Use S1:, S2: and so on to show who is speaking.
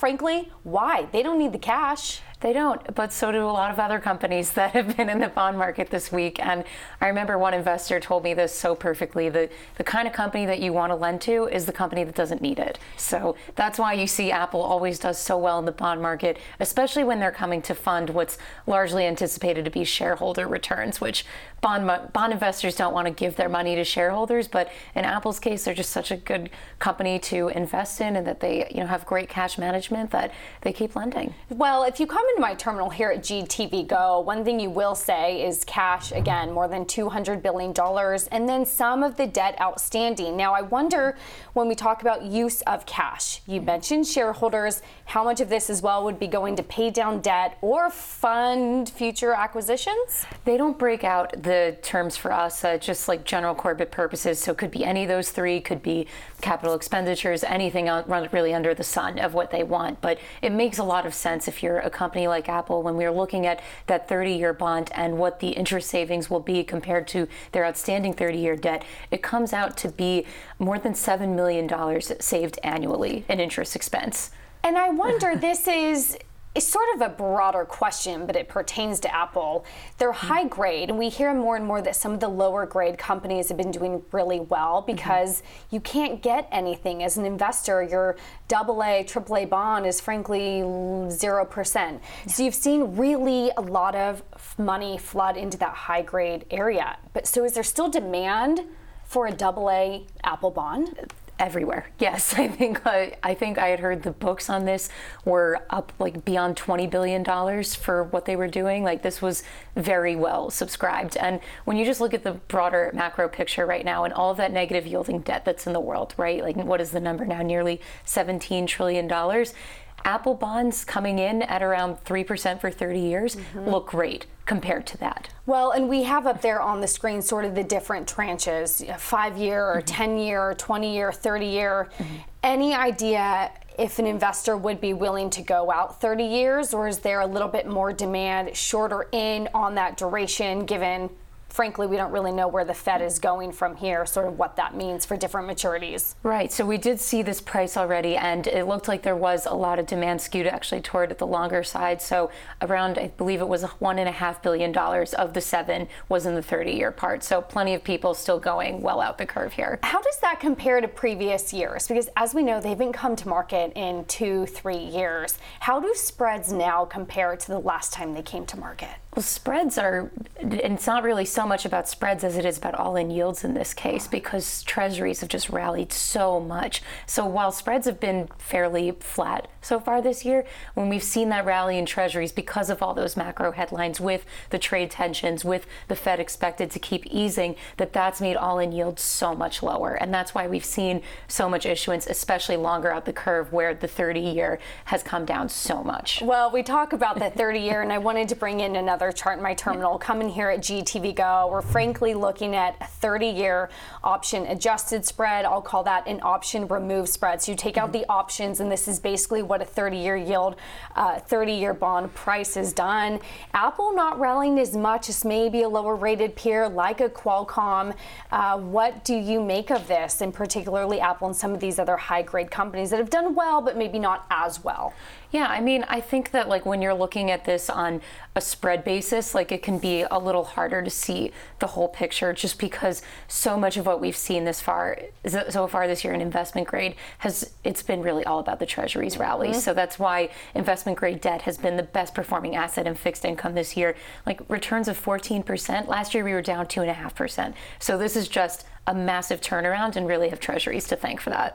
S1: frankly, why? They don't need the cash.
S2: They don't, but so do a lot of other companies that have been in the bond market this week. And I remember one investor told me this so perfectly. The kind of company that you want to lend to is the company that doesn't need it. So that's why you see Apple always does so well in the bond market, especially when they're coming to fund what's largely anticipated to be shareholder returns, which bond investors don't want to give their money to shareholders. But in Apple's case, they're just such a good company to invest in, and that they have great cash management that they keep lending.
S1: Well, if you come into my terminal here at GTV Go, one thing you will say is cash, again, more than $200 billion, and then some of the debt outstanding. Now, I wonder, when we talk about use of cash, you mentioned shareholders, how much of this as well would be going to pay down debt or fund future acquisitions?
S2: They don't break out the terms for us, just like general corporate purposes. So it could be any of those three, could be capital expenditures, anything really under the sun of what they want. But it makes a lot of sense if you're a company like Apple, when we were looking at that 30-year bond and what the interest savings will be compared to their outstanding 30-year debt. It comes out to be more than $7 million saved annually in interest expense.
S1: And I wonder, this is sort of a broader question, but it pertains to Apple. They're high grade, and we hear more and more that some of the lower grade companies have been doing really well because you can't get anything as an investor. Your AA, AAA bond is frankly 0%. So you've seen really a lot of money flood into that high grade area. But so is there still demand for a AA Apple bond?
S2: Everywhere. Yes, I think I had heard the books on this were up like beyond $20 billion for what they were doing. Like, this was very well subscribed. And when you just look at the broader macro picture right now and all of that negative yielding debt that's in the world, right? Like, what is the number now? Nearly $17 trillion. Apple bonds coming in at around 3% for 30 years look great compared to that.
S1: Well, and we have up there on the screen sort of the different tranches, 5-year or 10-year or 20-year, 30-year. Any idea if an investor would be willing to go out 30 years, or is there a little bit more demand shorter in on that duration, given frankly, we don't really know where the Fed is going from here, sort of what that means for different maturities.
S2: Right. So we did see this price already, and it looked like there was a lot of demand skewed actually toward the longer side. So around, I believe it was $1.5 billion of the 7 was in the 30-year part. So plenty of people still going well out the curve here.
S1: How does that compare to previous years? Because as we know, they haven't come to market in 2-3 years. How do spreads now compare to the last time they came to market?
S2: Well, spreads are, and it's not really so much about spreads as it is about all-in yields in this case, because treasuries have just rallied so much. So while spreads have been fairly flat so far this year, when we've seen that rally in treasuries because of all those macro headlines with the trade tensions, with the Fed expected to keep easing, that's made all-in yields so much lower. And that's why we've seen so much issuance, especially longer out the curve, where the 30-year has come down so much.
S1: Well, we talk about that 30-year, and I wanted to bring in another chart in my terminal. Coming here at GTV Go, we're frankly looking at a 30-year option adjusted spread. I'll call that an option remove spread. So you take out the options, and this is basically what a 30-year yield, 30-year bond price is done. Apple not rallying as much as maybe a lower rated peer like a Qualcomm. What do you make of this, and particularly Apple and some of these other high grade companies that have done well, but maybe not as well?
S2: Yeah, I mean, I think that like when you're looking at this on a spread basis, like it can be a little harder to see the whole picture, just because so much of what we've seen so far this year in investment grade it's been really all about the treasuries rally. So that's why investment grade debt has been the best performing asset in fixed income this year. Like returns of 14%. Last year we were down 2.5%. So this is just a massive turnaround, and really have treasuries to thank for that.